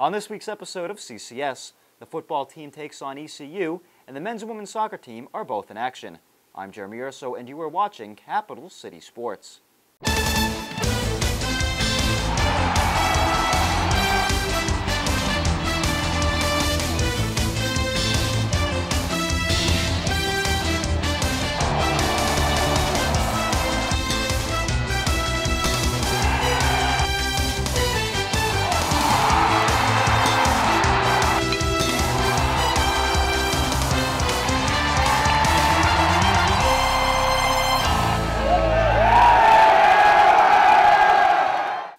On this week's episode of CCS, the football team takes on ECU, and the men's and women's soccer team are both in action. I'm Jeremy Urso, and you are watching Capital City Sports.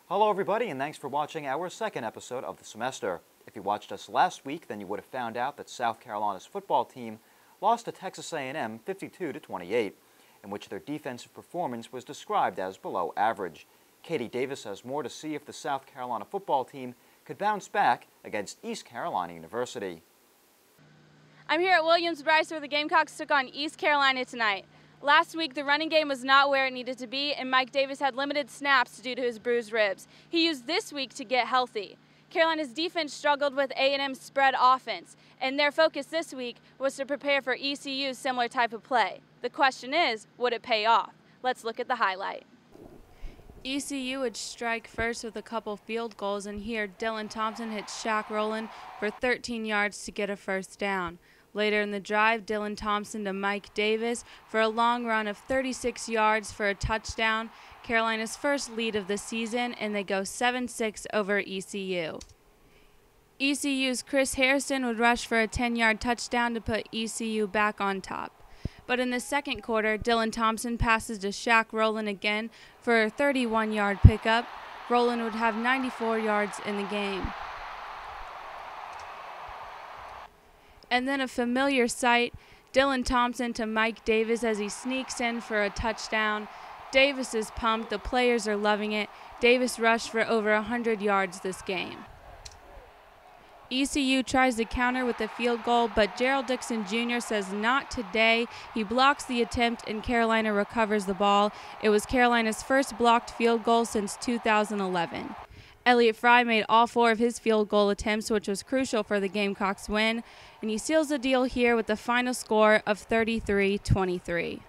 Hello everybody, and thanks for watching our second episode of the semester. If you watched us last week, then you would have found out that South Carolina's football team lost to Texas A&M 52-28, in which their defensive performance was described as below average. Katie Davis has more to see if the South Carolina football team could bounce back against East Carolina University. I'm here at Williams-Brice where the Gamecocks took on East Carolina tonight. Last week, the running game was not where it needed to be, and Mike Davis had limited snaps due to his bruised ribs. He used this week to get healthy. Carolina's defense struggled with A&M's spread offense, and their focus this week was to prepare for ECU's similar type of play. The question is, would it pay off? Let's look at the highlight. ECU would strike first with a couple field goals, and here Dylan Thompson hit Shaq Rowland for 13 yards to get a first down. Later in the drive, Dylan Thompson to Mike Davis for a long run of 36 yards for a touchdown, Carolina's first lead of the season, and they go 7-6 over ECU. ECU's Chris Harrison would rush for a 10-yard touchdown to put ECU back on top. But in the second quarter, Dylan Thompson passes to Shaq Rowland again for a 31-yard pickup. Rowland would have 94 yards in the game. And then a familiar sight, Dylan Thompson to Mike Davis as he sneaks in for a touchdown. Davis is pumped. The players are loving it. Davis rushed for over 100 yards this game. ECU tries to counter with a field goal, but Gerald Dixon Jr. says not today. He blocks the attempt, and Carolina recovers the ball. It was Carolina's first blocked field goal since 2011. Elliott Fry made all 4 of his field goal attempts, which was crucial for the Gamecocks' win, and he seals the deal here with the final score of 33-23.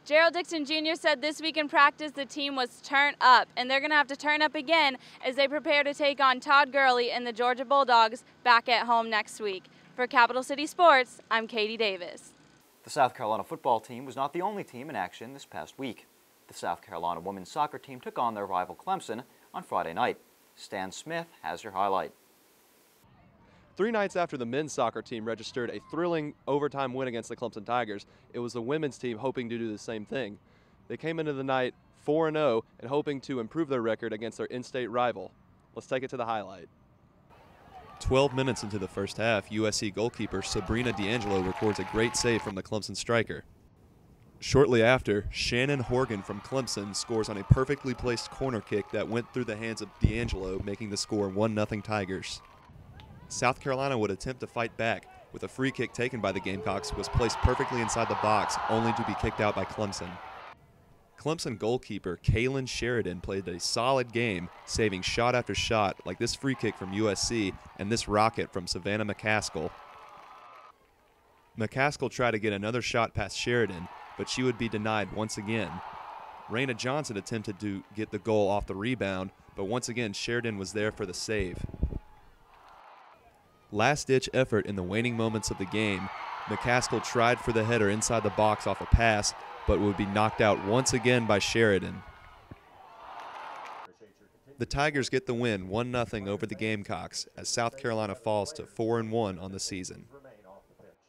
Gerald Dixon Jr. said this week in practice the team was turned up, and they're going to have to turn up again as they prepare to take on Todd Gurley and the Georgia Bulldogs back at home next week. For Capital City Sports, I'm Katie Davis. The South Carolina football team was not the only team in action this past week. The South Carolina women's soccer team took on their rival Clemson on Friday night. Stan Smith has your highlight. 3 nights after the men's soccer team registered a thrilling overtime win against the Clemson Tigers, it was the women's team hoping to do the same thing. They came into the night 4-0 and hoping to improve their record against their in-state rival. Let's take it to the highlight. 12 minutes into the first half, USC goalkeeper Sabrina D'Angelo records a great save from the Clemson striker. Shortly after, Shannon Horgan from Clemson scores on a perfectly placed corner kick that went through the hands of D'Angelo, making the score 1-0 Tigers. South Carolina would attempt to fight back, with a free kick taken by the Gamecocks was placed perfectly inside the box, only to be kicked out by Clemson. Clemson goalkeeper Kaylin Sheridan played a solid game, saving shot after shot like this free kick from USC and this rocket from Savannah McCaskill. McCaskill tried to get another shot past Sheridan, but she would be denied once again. Raina Johnson attempted to get the goal off the rebound, but once again Sheridan was there for the save. Last-ditch effort in the waning moments of the game, McCaskill tried for the header inside the box off a pass, but would be knocked out once again by Sheridan. The Tigers get the win 1-0 over the Gamecocks as South Carolina falls to 4-1 on the season.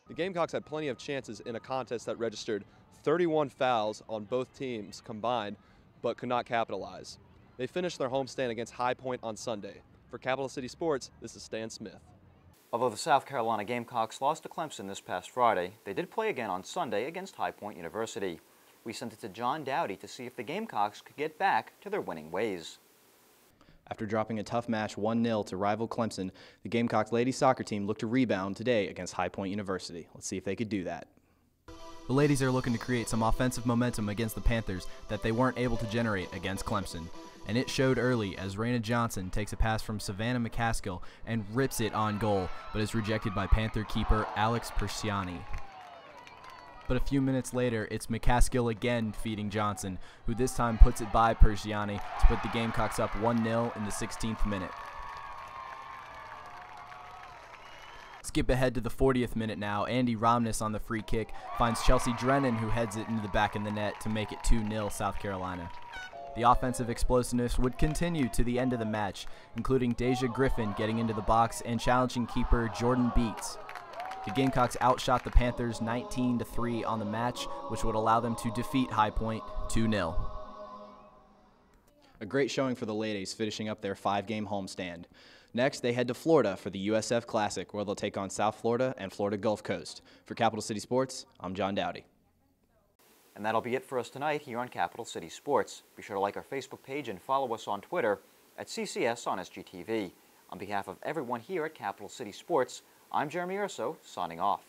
The Gamecocks had plenty of chances in a contest that registered 31 fouls on both teams combined, but could not capitalize. They finished their homestand against High Point on Sunday. For Capital City Sports, this is Stan Smith. Although the South Carolina Gamecocks lost to Clemson this past Friday, they did play again on Sunday against High Point University. We sent it to John Dowdy to see if the Gamecocks could get back to their winning ways. After dropping a tough match 1-0 to rival Clemson, the Gamecocks ladies soccer team looked to rebound today against High Point University. Let's see if they could do that. The ladies are looking to create some offensive momentum against the Panthers that they weren't able to generate against Clemson. and it showed early as Raina Johnson takes a pass from Savannah McCaskill and rips it on goal, but is rejected by Panther keeper Alex Persiani. But a few minutes later, it's McCaskill again feeding Johnson, who this time puts it by Persiani to put the Gamecocks up 1-0 in the 16th minute. Skip ahead to the 40th minute now. Andy Romness on the free kick finds Chelsea Drennan, who heads it into the back of the net to make it 2-0 South Carolina. The offensive explosiveness would continue to the end of the match, including Deja Griffin getting into the box and challenging keeper Jordan Beats. The Gamecocks outshot the Panthers 19-3 on the match, which would allow them to defeat High Point 2-0. A great showing for the ladies, finishing up their 5-game homestand. Next, they head to Florida for the USF Classic, where they'll take on South Florida and Florida Gulf Coast. For Capital City Sports, I'm John Dowdy. And that'll be it for us tonight here on Capital City Sports. Be sure to like our Facebook page and follow us on Twitter at CCS on SGTV. On behalf of everyone here at Capital City Sports, I'm Jeremy Urso, signing off.